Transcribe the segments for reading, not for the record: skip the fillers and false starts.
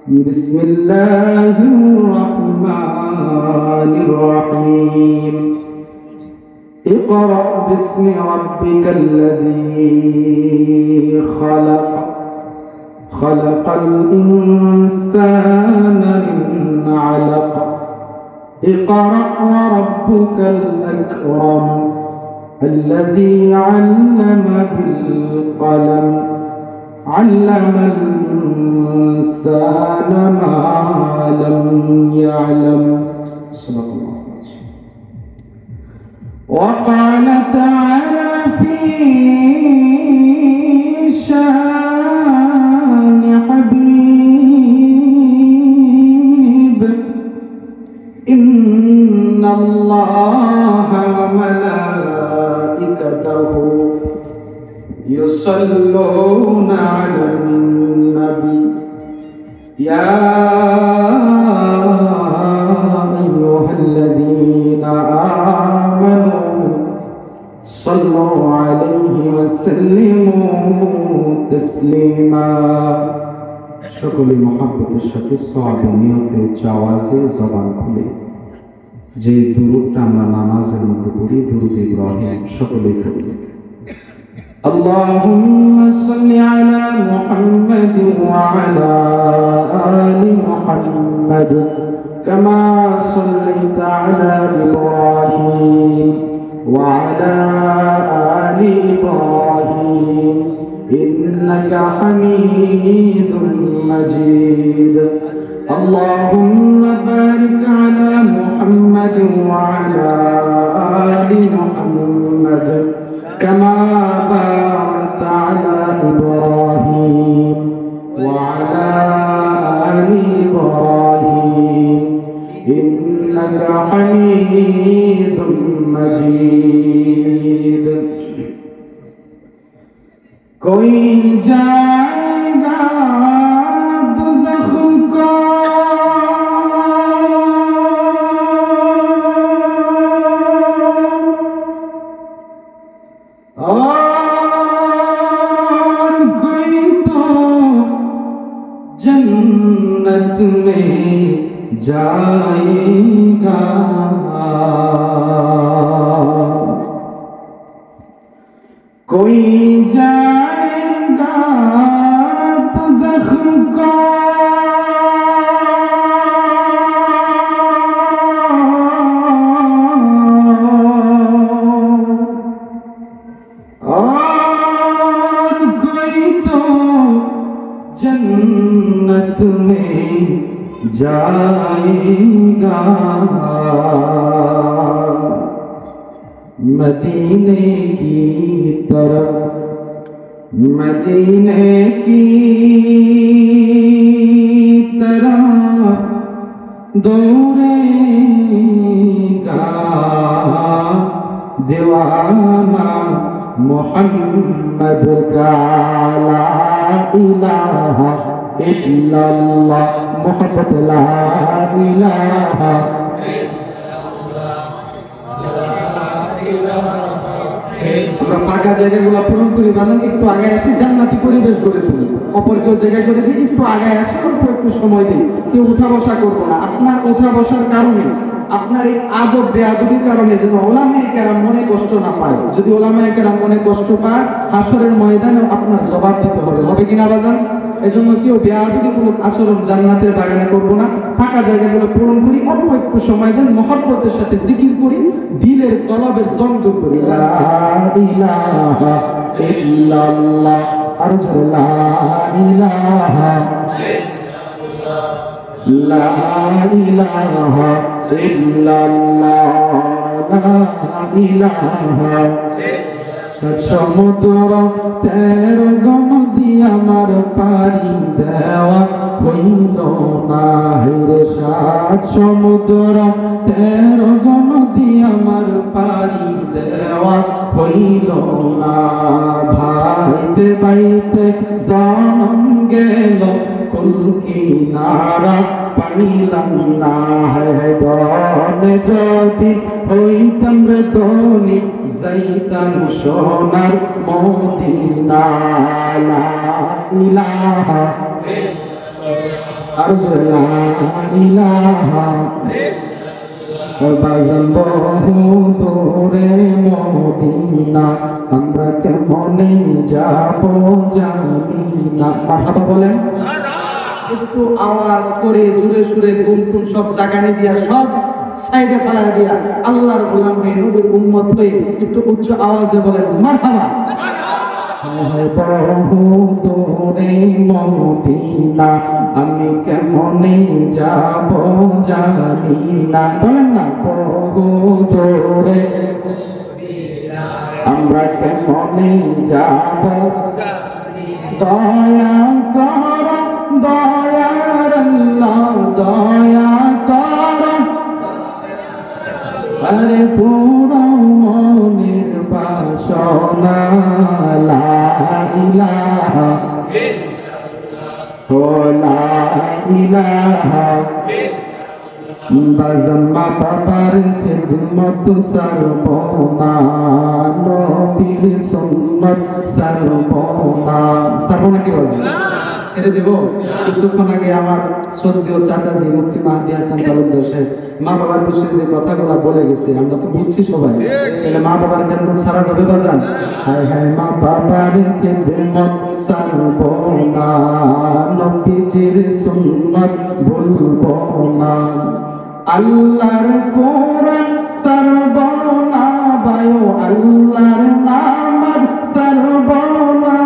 بسم الله الرحمن الرحيم اقرأ باسم ربك الذي خلق الإنسان من علق اقرأ وربك الأكرم الذي علم بالقلم علم الإنسان ما لم يعلم. صدق الله. وقال تعالى في شان حبيب إن الله وملائكته يصلون على النبي يا أيها الذين آمنوا صلوا عليه وسلموا تسليما. সকলে মহব্বতের সাথে সওয়াবের নিয়তে উচ্চ আওয়াজে জবান খুলে যে দুরূদটা আমরা নামাজের মধ্যে পড়ি, দুরূদ ইব্রাহিম, সকলেই পড়ি। اللهم صل على محمد وعلى آل محمد كما صليت على إبراهيم وعلى آل إبراهيم إنك حميد مجيد. اللهم بارك على محمد وعلى آل محمد كما باركت على إبراهيم وعلى آل إبراهيم إنك حميد مجيد. कोई जाएगा दोज़ख को और कोई तो जन्नत में जाएगा. कोई जाएगा दोज़ख को और कोई तो जन्नत में जाएगा. मदीने की तरफ मदीने की तरफ दौड़ेगा दीवाना मोहम्मद का ला इलाहा इल्लल्लाह मोहब्बत ला इलाहा আমরা ফাঁকা জায়গাগুলো পূরণ করি, বাজান একটু আগে আসি, জান্নাতি পরিবেশ গড়ে তুলি, অপর কেউ জায়গায় করে দিই, একটু আগে আসি, অল্প একটু সময় দিই, কেউ উঠা বসা করবো না। আপনার উঠা বসার কারণে, আপনার এই আদব বেয়াদবির কারণে যেন ওলামায়ে কেরাম মনে কষ্ট না পায়। যদি ওলামায়ে কেরাম মনে কষ্ট পায়, হাসরের ময়দানে আপনার জবাব দিতে হবে, হবে কিনা বাজান? এজন্য কেউ বেয়াদবি কোনো আচরণ জান্নাতের বাগানে করবো না। ফাঁকা জায়গাগুলো পূরণ করি, অল্প একটু সময় দেন, মহব্বতের সাথে জিকির করি, দিলের কলবের জংদূর করি। লা ইলাহা ইল্লাল্লাহ, আর জোরে লা ইলাহা ইল্লাল্লাহ, লা ইলাহা ইল্লাল্লাহ, লা ইলাহা। সাত সমুদ্র 13 নদী আমার পারি দেওয়া হইল না রে। সাত সমুদ্র 13 নদী আমার পারি দেওয়া হইল না। ভাইতে বাইতে জনম গেল কুল কিনারা পাইলাম না হে বনে। যদি হইতাম রে ধনী যাইতাম সোনার মদিনা। লা ইলাহা ইল্লাল্লাহ। আর জোরে লা ইলাহা বাজান বহু দূরে মদিনা আমরা কেমনে যাব জানি না। মারহাবা বলেন। একটু আওয়াজ করে জোরে সুরে গুনগুন সব জাগানি দিয়া সব সাইডে ফেলা দিয়া আল্লাহর গোলাম হয়ে নবীর উম্মত হয়ে একটু উচ্চ আওয়াজে বলেন মারহাবা। বহু দূরে মদিনা আমি কেমনে যাব জানি না। বলেন না, বহু দূরে আমরা কেমনে যাব দয়া কর দয়ার আল্লাহ দয়া কর আরে পুরো মনের বাসনা লা ইলাহা লা ইলাহা বাজাম্মা বাবার খিদমত সর্বনা নবীর সুন্নাত সর্বনা। সর্বনা কি বলে ছেড়ে দেব? কিছুক্ষণ আগে আমার শ্রদ্ধেয় চাচাজি মুফতি মাহদি হাসান তালুকদার সাহেব মা বাবার বিষয়ে যে কথাগুলো বলে গেছে আমরা তো বুঝছি সবাই, তাহলে মা বাবার কেন সারা যাবে বাজান? হায় হায় মা বাবার খিদমত সর্বনা নবীজির সুন্নাত ভুলবো না আল্লাহর কোরআন সর্বনা বায়ো আল্লাহর নামাজ সর্বনা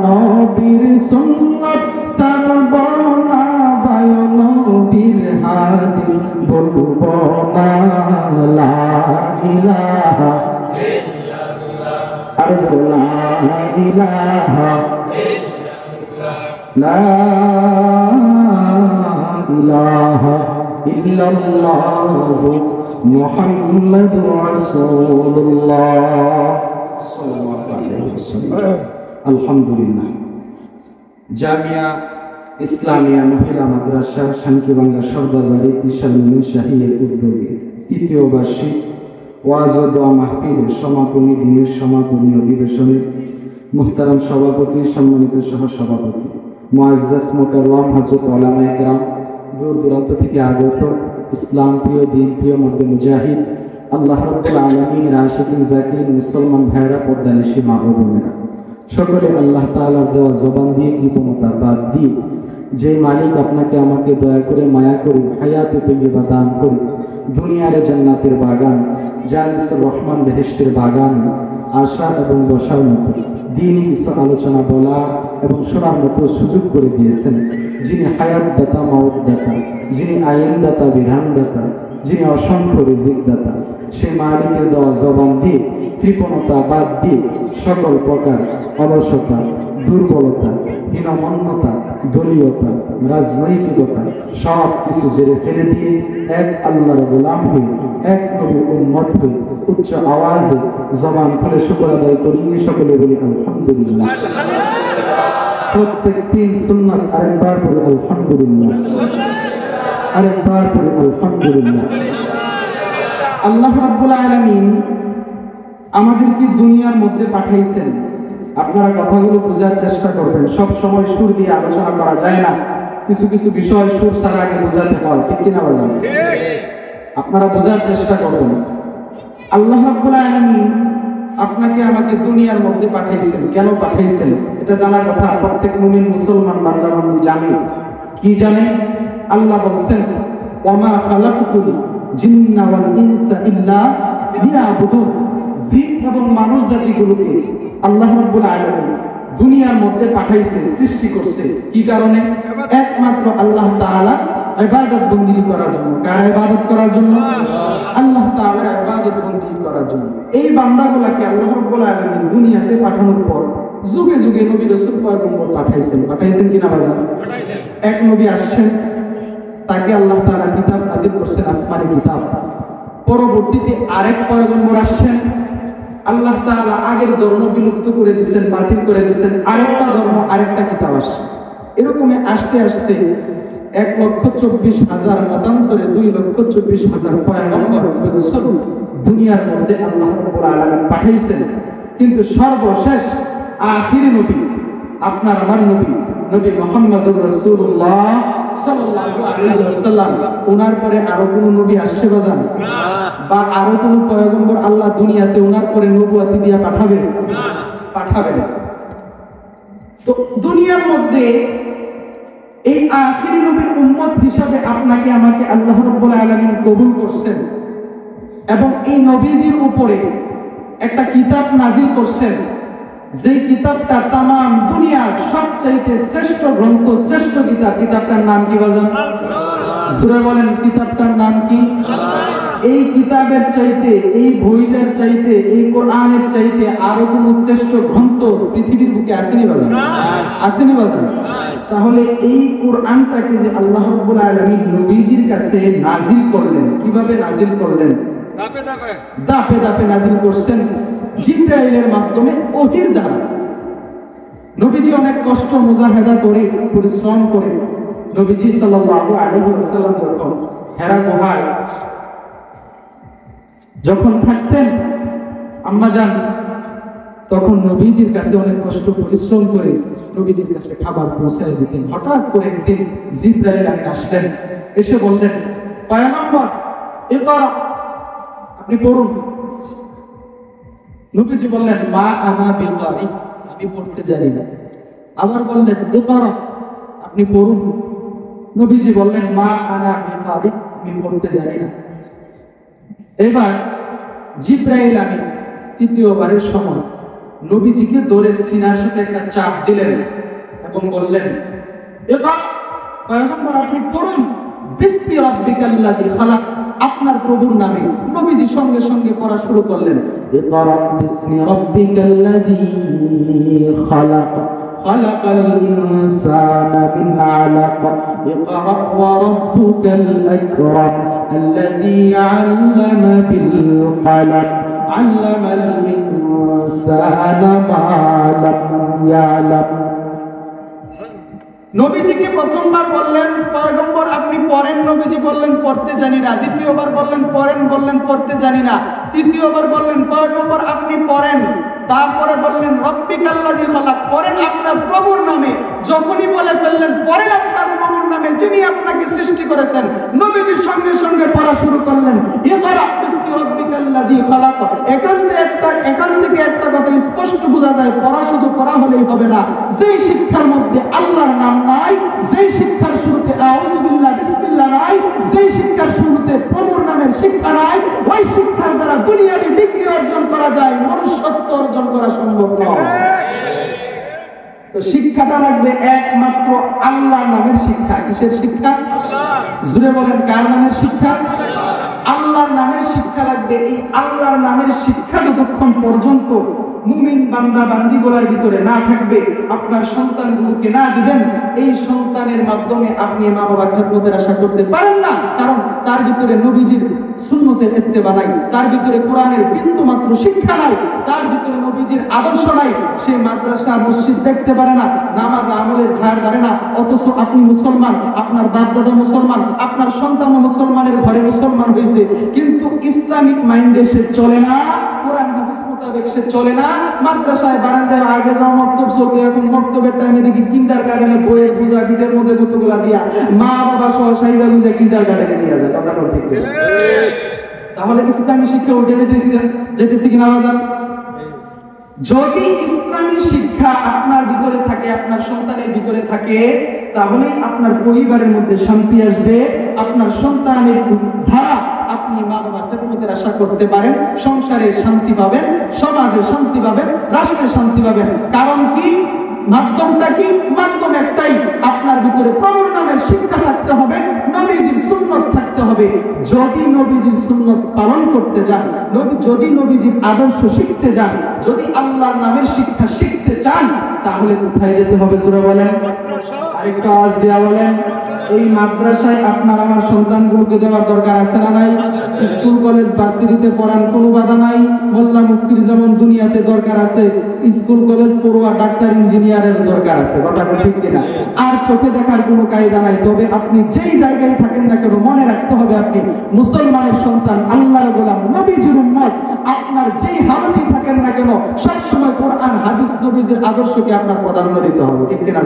নবীর সুন্নাত সর্বনা বায়ো নবীর হাদিস বলবো না লা ইলাহা ইল্লাল্লাহ আর লা ইলাহা ইল্লাল্লাহ লা ইলাহা ইল্লাল্লাহু মুহাম্মাদুর রাসূলুল্লাহ সাল্লাল্লাহু আলাইহি ওয়াসাল্লাম। আলহামদুলিল্লাহ। জামিয়া ইসলামিয়া মহিলা মাদ্রাসা শান্তিবাঙ্গা সর্দারবাড়ি বিশাল মুমিন শাহীর উদ্যোগে তৃতীয় বার্ষিক ওয়াজ ও দোয়া মাহফিলের সমাপনী দিনের সমাপনী অধিবেশনে মুহতারাম সভাপতি, সম্মানিত সহসভাপতি, মুআজ্জাজ মুকাররম হযরত উলামায়ে কেরাম, দূর দূরান্ত থেকে আগত ইসলাম প্রিয়, দিন প্রিয়, মধ্যে মুজাহিদ, আল্লাহ রাব্বুল আলামিনের আশিকিন জাকিরিন মুসলমান ভাইরা, পর্দানিশী মা ও বোনেরা, সকলে আল্লাহ তাআলার দেওয়া জবান দিয়ে কৃতজ্ঞতা বাদ দিয়ে যে মালিক আপনাকে আমাকে দয়া করে মায়া করে হায়াতে তৈয়বা দান করে দুনিয়ার জান্নাতের বাগান জান্নাতুর রহমান বেহেশতের বাগান আশা এবং বসার মতো দিনই কিছু আলোচনা বলা এবং শোনার মতো সুযোগ করে দিয়েছেন, যিনি হায়াত দাতা, মাউত দাতা, যিনি আইন দাতা, বিধান দাতা, যিনি অসংখ্য রিজিক দাতা, সেই মালিকের দেওয়া জবান দিয়ে কৃপণতা বাদ দিয়ে সকল প্রকার অলসতা, দুর্বলতা, হীনমন্যতা, দলীয়তা, রাজনৈতিকতা সব কিছু জেরে ফেলে দিয়ে এক আল্লাহর গোলাম হয়ে এক নবীর উম্মত হয়ে উচ্চ আওয়াজে জবান খুলে শুকর আদায় করি, সকলে বলি আলহামদুলিল্লাহ। প্রত্যেক তিন সুন্নাত আরেকবার পড়ি আলহামদুলিল্লাহ, আরেকবার পড়ি আলহামদুলিল্লাহ। আল্লাহ রাব্বুল আলামিন আমাদেরকে দুনিয়ার মধ্যে পাঠাইছেন। আপনারা কথাগুলো বোঝার চেষ্টা করবেন। সব সময় সুর দিয়ে আলোচনা করা যায় না, কিছু কিছু বিষয় সুর ছাড়া আগে বোঝাতে হয়, ঠিক কিনা বাজান? আপনারা বোঝার চেষ্টা করবেন। আল্লাহ রাব্বুল আলামিন আপনাকে আমাকে দুনিয়ার মধ্যে পাঠাইছেন। কেন পাঠাইছেন এটা জানার কথা প্রত্যেক মুমিন মুসলমান বান্দা বান্দী জানে। কি জানে? আল্লাহ বলছেন ওয়ামা খালাকতুল জিন্না ওয়াল ইনসা ইল্লা লিয়াবুদুন। জিন এবং মানুষ জাতিগুলোকে আল্লাহ রাব্বুল আলামিন দুনিয়ার মধ্যে পাঠাইছে, সৃষ্টি করছে। কি কারণে? একমাত্র আল্লাহ তাআলা ইবাদত বندگی করার জন্য। কার ইবাদত করার জন্য? আল্লাহ তাআলার ইবাদত বندگی করার জন্য। এই বান্দাগুলোকে আল্লাহ রাব্বুল আলামিন দুনিয়াতে পাঠানোর পর যুগে যুগে নবী রাসূল পয়গম্বর পাঠাইছেন। পাঠাইছেন কিনা বাজান? পাঠাইছেন। এক নবী আসছেন, তাকে আল্লাহ তাআলা কিতাব নাযিল করছেন, আসমানি কিতাব। পরবর্তীতে আরেক পয়গম্বর আসছেন, আল্লাহ তাআলা আগের ধর্ম বিলুপ্ত করে দিয়েছেন, বাতিল করে দিয়েছেন, আরেকটা ধর্ম, আরেকটা কিতাব আসছে। এরকমই আস্তে আস্তে 1,24,000 মতান্তরে 2,24,000 পয়গম্বর রাসূল দুনিয়ার মধ্যে আল্লাহ রাব্বুল আলামিন পাঠাইছেন। কিন্তু সর্বশেষ আখিরি নবী, আপনার আমার নবী, নবী মুহাম্মদুর রাসূলুল্লাহ সাল্লাল্লাহু আলাইহি ওয়াসাল্লাম, ওনার পরে আরো কোন নবী আসছে বাজান? বা আরো কোন পয়গম্বর আল্লাহ দুনিয়াতে ওনার পরে নবুয়তি দিয়া পাঠাবেন? পাঠাবেন। তো দুনিয়ার মধ্যে এই আখিরি নবীর উম্মত হিসাবে আপনাকে আমাকে আল্লাহ রাব্বুল আলামিন কবুল করছেন এবং এই নবীজির উপরে একটা কিতাব নাজিল করছেন, যে কিতাবটা তামাম দুনিয়ার সবচাইতে শ্রেষ্ঠ গ্রন্থ, শ্রেষ্ঠ কিতাব। কিতাবটার নাম কি বাজান? সূরা বলেন, কিতাবটার নাম কি? এই কিতাবের চাইতে, এই বইটার চাইতে, এই কোরআনের চাইতে আরো কোন শ্রেষ্ঠ গ্রন্থ পৃথিবীর বুকে আসেনি বাজান? আসেনি বাজান? তাহলে এই কোরআনটাকে যে আল্লাহ রাব্বুল আলামিন নবীজির কাছে নাজিল করলেন, কিভাবে নাজিল করলেন? দাপে দাপে নাজিল করছেন, জিবরাইলের মাধ্যমে, ওহীর দ্বারা। নবীজি অনেক কষ্ট মুজাহিদা করে, পরিশ্রম করে নবীজি সাল্লাল্লাহু আলাইহি ওয়াসাল্লাম যখন হেরা গুহায় যখন থাকতেন আম্মাজান, তখন নবীজির কাছে অনেক কষ্ট পরিশ্রম করে নবীজির কাছে খাবার পৌঁছায় দিতেন। হঠাৎ করে একদিন জিবরাইল আমিন আসলেন, এসে বললেন, পয়গম্বর ইকরা, আপনি পড়ুন। নবীজি বললেন, মা আনা বিকারি, আমি পড়তে জানি না। আবার বললেন, ইকরা, আপনি পড়ুন। নবীজি বললেন, মা আনা বিকারি, আমি পড়তে জানি না। এবার জিবরাইল আমিন তৃতীয়বারের সময় নবীজিকে ধরে সিনার সাথে একটা চাপ দিলেন এবং বললেন, ইকরা, পয়গম্বর আপনি পড়ুন, বিসমি রাব্বিকাল্লাযী খালাক, আপনার প্রভুর নামে। নবীজি সঙ্গে সঙ্গে পড়া শুরু করলেন, ইকরা বিসমি রাব্বিকাল্লাযী খালাক, খালাকাল ইনসানা মিন আলাক, ইকরা ওয়া রাব্বুকাল আকরাম, আল্লাযী আল্লামা বিল কলম, আল্লামাল ইনসানা মা লাম ইয়ালাম। নবীজিকে প্রথমবার বললেন, পয়গম্বর আপনি পড়েন। নবীজি বললেন, পড়তে জানি না। দ্বিতীয়বার বললেন, পড়েন, বললেন পড়তে জানি না। তৃতীয়বার বললেন, পয়গম্বর আপনি পড়েন। তারপরে বললেন, রব্বিকাল্লাযী খালাক, পড়েন আপনার প্রভুর নামে। যখনই বলে ফেললেন পড়েন আপনার প্রভুর নামে, যিনি আপনাকে সৃষ্টি করেছেন, নবীজির সঙ্গে সঙ্গে পড়া শুরু করলেন, ইকরা বিসমি রাব্বিকাল্লাযী খালাক। এখান থেকে একটা কথা স্পষ্ট বোঝা যায়, পড়া শুধু পড়া হলেই হবে না। যেই শিক্ষার মধ্যে আল্লাহর নাম নাই, যেই শিক্ষার শুরুতে আউযু বিল্লাহ বিসমিল্লাহ নাই, যেই শিক্ষার শুরুতে প্রভুর নামের শিক্ষা নাই, ওই শিক্ষার দ্বারা দুনিয়াবি ডিগ্রি অর্জন করা যায়, মনুষ্যত্ব অর্জন করা সম্ভব নয়। তো শিক্ষাটা লাগবে একমাত্র আল্লাহর নামের শিক্ষা। কিসের শিক্ষা? জোরে বলেন, কার নামের শিক্ষা? আল্লাহর নামের শিক্ষা লাগবে। এই আল্লাহর নামের শিক্ষা যতক্ষণ পর্যন্ত মুমিন বান্দা বান্দিগুলোর ভিতরে না থাকবে, আপনার সন্তানগুলোকে না দিবেন, এই সন্তানের মাধ্যমে আপনি মা বাবা খেদমতের আশা করতে পারেন না। কারণ তার ভিতরে নবীজির সুন্নতের ইত্তেবা নাই, তার ভিতরে কোরআনের বিন্দু মাত্র শিক্ষা নাই, তার ভিতরে নবীজির আদর্শ নাই। সে মাদ্রাসা মসজিদ দেখতে পারে না, নামাজ আমলের ধার ধারে না। অথচ আপনি মুসলমান, আপনার বাপ দাদা মুসলমান, আপনার সন্তান মুসলমানের ঘরে মুসলমান হয়েছে, কিন্তু ইসলামিক মাইন্ডে সে চলে না, কোরআন হাদিস মোতাবেক সে চলে না। মাদ্রাসায় বারান্দায় আগে যাওয়া মক্তব চলবে, এখন মক্তবের টাইমে দেখি কিন্ডারগার্টেনে বইয়ের বোঝা গিটের মধ্যে কতগুলা দিয়া মা বাবা সহ সাইজা গুজা কিন্ডারগার্টেনে নিয়ে যায়। কথা ঠিক। তাহলে ইসলামী শিক্ষা উঠে যেতেছি কিনা বাজার? যদি ইসলামী শিক্ষা আপনার ভিতরে থাকে, আপনার সন্তানের ভিতরে থাকে, তাহলে আপনার পরিবারের মধ্যে শান্তি আসবে, আপনার সন্তানের ধারা আপনি মা বাবা খেদমতের আশা করতে পারেন, সংসারে শান্তি পাবেন, সমাজে শান্তি পাবেন, রাষ্ট্রে শান্তি পাবেন। কারণ কি? মাধ্যমটা কি? মাধ্যম একটাই, আপনার ভিতরে প্রভুর নামের শিক্ষা থাকতে হবে, নবীজির সুন্নত থাকতে হবে। যদি নবীজির সুন্নত পালন করতে যান, যদি নবীজির আদর্শ শিখতে যান, যদি আল্লাহর নামের শিক্ষা শিখতে চান, তাহলে কোথায় যেতে হবে? জোরে বলেন, আরেকটা আওয়াজ দেয়া বলেন। এই মাদ্রাসায় আপনার আমার সন্তানগুলোকে দেওয়ার দরকার আছে না নাই? স্কুল কলেজ ভার্সিটিতে পড়ার কোনো বাধা নাই। মোল্লা মুফতির যেমন দুনিয়াতে দরকার আছে, স্কুল কলেজ পড়ুয়া ডাক্তার ইঞ্জিনিয়ারের দরকার আছে। কথা ঠিক কিনা? আর চোখে দেখার কোনো কায়দা নাই। তবে আপনি যেই জায়গায় থাকেন না কেন, মনে রাখতে হবে আপনি মুসলমানের সন্তান, আল্লাহর গোলাম, নবীজির উম্মত। আপনার যেই হালতেই থাকেন না কেন, সবসময় কোরআন হাদিস নবীজির আদর্শকে আপনার প্রাধান্য দিতে হবে। ঠিক কিনা?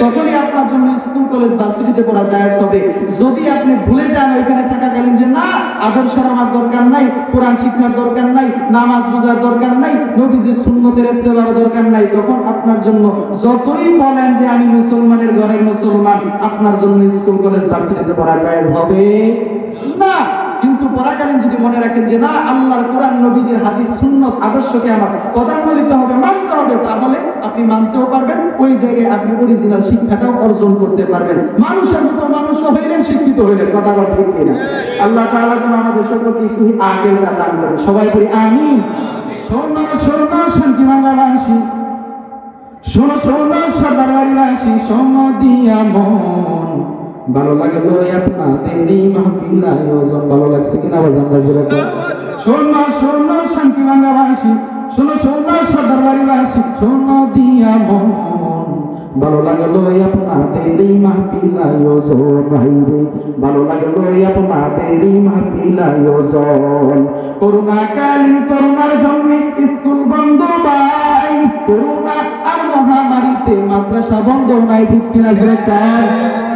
তখনই আপনার জন্য স্কুল কলেজ ভার্সিটিতে পড়া জায়েজ হবে। যদি আপনি ভুলে যান ওইখানে থাকাকালীন যে না আদর্শের আমার দরকার নাই, কোরআন শিক্ষার দরকার নাই, নামাজ বোঝার দরকার নাই, নবীজির সুন্নতের ইত্তেবার দরকার নাই, তখন আপনার জন্য যতই বলেন যে আমি মুসলমানের ঘরের মুসলমান, আপনার জন্য স্কুল কলেজ ভার্সিটিতে পড়া জায়েজ হবে না। কিন্তু পড়াকালীন যদি মনে রাখেন যে না আল্লাহর কোরআন নবীজির হাদিস সুন্নত আদর্শকে আমার প্রাধান্য দিতে হবে, মানতে হবে, তাহলে আপনি মানতেও পারবেন, ওই জায়গায় আপনি অরিজিনাল শিক্ষাটাও অর্জন করতে পারবেন। মানুষের মতো মানুষ হইলেন, শিক্ষিত হইলেন, কথা বল ঠিক কিনা? আল্লাহ তাআলা যেন আমাদের সকলকে সহি আকীদা দান করেন। সবাই বলি আমিন। শোনো শোনো শান্তি বাংলাবাসী, শোনো শোনো সদারবাসী, শোনো দিয়া মন, ভালো লাগলো আপনাদের এই মাহফিল আয়োজন, ভালো লাগছে কিনা বাজান বাজরে? শোনো শোনো শান্তি বাংলাবাসী, শোনো শোনো সদারবাসী, শোনো দিয়া মন, ভালো লাগলো আপনাদের এই মাহফিল আয়োজন, ভাইরে ভালো লাগলো আপনাদের এই মাহফিল আয়োজন। করোনাকালীন করোনার জন্য স্কুল বন্ধ ভাই, করোনা আর মহামারীতে মাদ্রাসা বন্ধ নাই, ঠিক কিনা?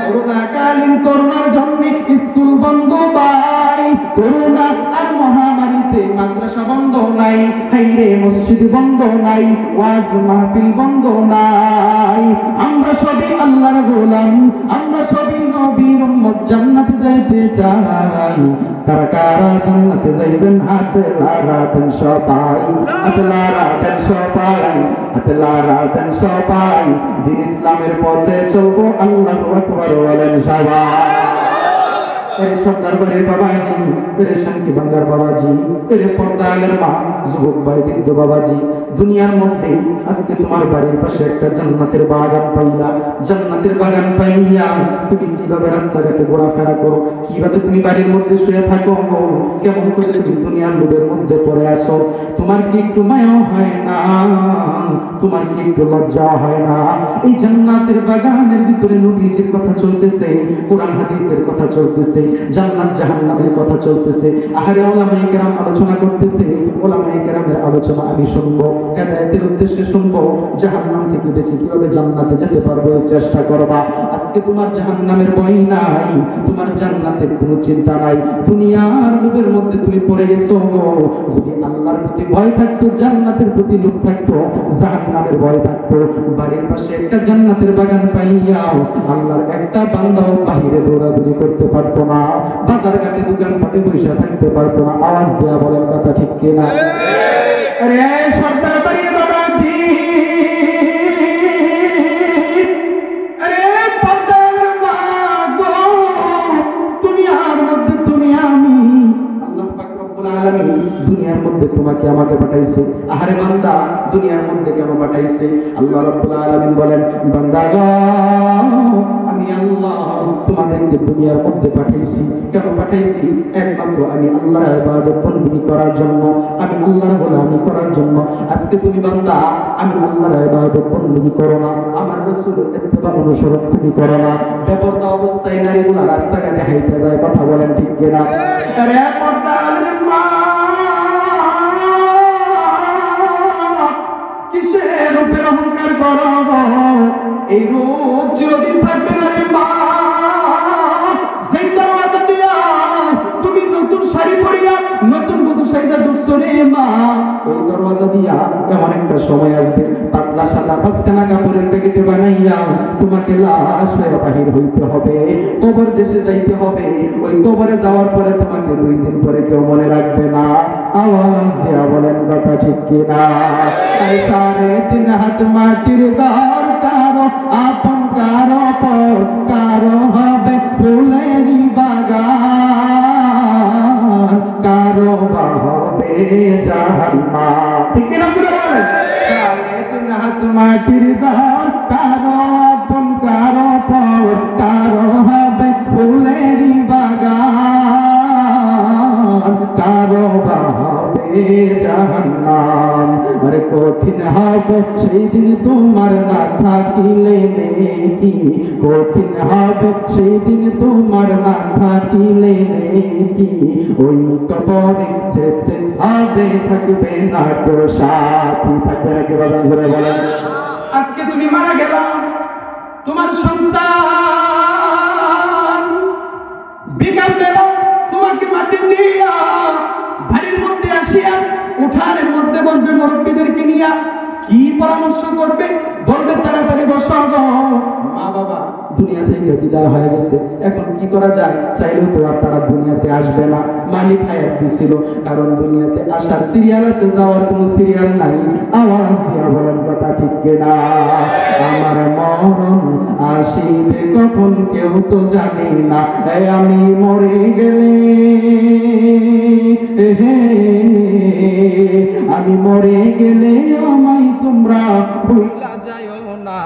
করোনাকালীন করোনার জন্য স্কুল বন্ধ ভাই, করোনা আর মহামারীতে মাদ্রাসা বন্ধ নাই, হাইরে মসজিদ বন্ধ নাই, ওয়াজ মাহফিল বন্ধ নাই। আমরা সবাই আল্লাহর গোলাম, আমরা সবাই নবীর উম্মত, জান্নাতে যাইতে চাই। কারা কারা জান্নাতে যাইবেন হাতে লাগাতেন সবাই, হাতে লাগাতেন সবাই, হাতে লাগাতেন সবাই। দিন ইসলামের পথে চলবো, আল্লাহু আকবার বলেন সবাই। সরকারের বাবাজি, শান্তি বাংলার বাবাজি, পর্দালের মা, যুবক ভাই, বৃদ্ধ বাবাজি, দুনিয়ার মধ্যে আজকে তোমার বাড়ির পাশে একটা জান্নাতের বাগান পাইলা। জান্নাতের বাগান পাইয়া তুমি কিভাবে রাস্তাঘাটে ঘোরাফেরা করো, কিভাবে তুমি বাড়ির মধ্যে শুয়ে থাকো, কেমন করে তুমি দুনিয়ার লোকের মধ্যে পড়ে আসো? তোমার কি একটু মায়া হয় না? তোমার কি একটু লজ্জা হয় না? এই জান্নাতের বাগানের ভিতরে নবীজির কথা চলতেছে, কোরআন হাদিসের কথা চলতেছে, জান্নাত জাহান্নামের কথা চলতেছে। আহারে ওলামায়ে কেরাম আলোচনা করতেছে, ওলামায়ে কেরামের আলোচনা আমি শুনবো, হেদায়েতের উদ্দেশ্যে শুনবো। জাহান্নাম থেকে বেঁচে কিভাবে জান্নাতে যেতে পারবো এই চেষ্টা করবা। আজকে তোমার জাহান্নামের ভয় নাই, তোমার জান্নাতের কোনো চিন্তা নাই। দুনিয়ার লোভের মধ্যে তুমি পড়ে গেছো। যদি আল্লাহর প্রতি ভয় থাকতো, জান্নাতের প্রতি লোভ থাকতো, জাহান্নামের ভয় থাকতো, বাড়ির পাশে একটা জান্নাতের বাগান পাইয়াও আল্লাহর একটা বান্দাও বাহিরে দৌড়াদৌড়ি করতে পারতো না, বাজার ঘাটে দোকান পাটে বসে থাকতে পারতো না। আওয়াজ দেয়া বলেন কথা ঠিক কিনা? আরে সর্দার বাড়ির বাবাজি, আরে পর্দার মা গো, দুনিয়ার মধ্যে তুমি আমি, আল্লাহ পাক রব্বুল আলামিন দুনিয়ার মধ্যে তোমাকে আমাকে পাঠাইছে। আহারে বান্দা, দুনিয়ার মধ্যে কেন পাঠাইছে? আল্লাহ রাব্বুল আলামিন বলেন, বান্দা গো আমি আল্লাহ তোমাদেরকে দুনিয়ার মধ্যে পাঠাইছি। কেন পাঠাইছি? একমাত্র আমি আল্লাহর ইবাদত বندگی করার জন্য, আমি আল্লাহর গোলামি করার জন্য। আজকে তুমি বান্দা আমি আল্লাহর ইবাদত বندگی করো না, আমার রাসূলের ইত্তেবা অনুসরণ তুমি করো না, বেপরদা অবস্থায় নারীগুলো রাস্তাঘাটে হাইটে যায়, কথা বলেন ঠিক কিনা? আরে পর্দার মা কিসের রূপের অহংকার করো? এই রূপ চিরদিন থাকবে না রে মা। সেই দরওয়াজা দিয়া তুমি নতুন শাড়ি পরিয়া নতুন বধূ সাইজা ঢুকছো রে মা, ওই দরওয়াজা দিয়া এমন একটা সময় আসবে পাতলা সাদা পাঁচখানা কাপড়ের প্যাকেটে বানাইয়া তোমাকে লাশ হয়ে বাহির হইতে হবে, কবর দেশে যাইতে হবে। ওই কবরে যাওয়ার পরে তোমাকে 2 দিন পরে কেউ মনে রাখবে না। আওয়াজ দেয়া বলেন কথা ঠিক কিনা? 3.5 হাত মাটির ঘর, কারো আপন কারো পর, কারো হবে ফুলেরই বাগান, কারো বা হবে জাহান্নাম, ঠিক কিনা? শুনে বলেন 3.5 হাত মাটির ঘর, কারো আপন কারো পর, কারো হবে ফুলেরই বাগান, কারো বা হবে জাহান্নাম। আরে কঠিন হবে সেই দিন তোমার না থাকিলে নেকি, কঠিন হবে সেই দিন তোমার না থাকিলে নেকি, ওই কবরে যেতে হবে, থাকবে না কেউ সাথী, থাকবে না কেউ। বলেন আজকে তুমি মারা গেলা, তোমার সন্তান বিকাল বেলা তোমাকে মাটি দিয়া বাড়ির মধ্যে আসিয়া উঠানের মধ্যে বসবে, মুরব্বীদেরকে নিয়া কি পরামর্শ করবে? বলবে তাড়াতাড়ি বসো গো, মা বাবা দুনিয়া থেকে বিদায় হয়ে গেছে, এখন কি করা যায়? চাইলেও তো আর তারা দুনিয়াতে আসবে না। মালিক হায়াত দিছিল, কারণ দুনিয়াতে আসার সিরিয়াল আছে, যাওয়ার কোনো সিরিয়াল নাই। আওয়াজ দিয়া বলেন কথা ঠিক কিনা? আমার মরণ আসিবে কখন কেউ তো জানে না, আমি মরে গেলে আমি মরে গেলে আমায় তোমরা ভুইলা যায়ও না,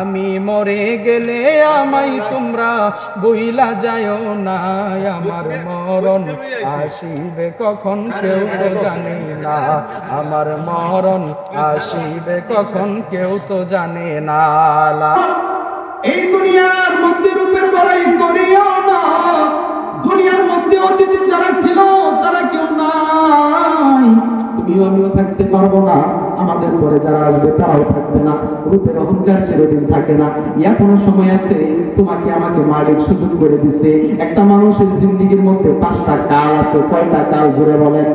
আমি মরে গেলে আমায় তোমরা ভুইলা যায়ও না। আমার মরণ আসিবে কখন কেউ তো জানে না, আমার মরণ আসিবে কখন কেউ তো জানে না। এই দুনিয়ার মধ্যে রূপের বড়াই করিও না, দুনিয়ার মধ্যে অতীতে যারা ছিল তারা কেউ নাই, তুমিও আমিও থাকতে পারবো না, আমাদের পরে যারা আসবে তারাও থাকবে না। রূপের অহংকার চিরদিন থাকে না। এখনো সময় আছে, তোমাকে আমাকে মালিক সুযোগ করে দিছে। একটা মানুষের জিন্দেগির মধ্যে 5টা কাল আছে। কয়টা কাল জোরে বলেন?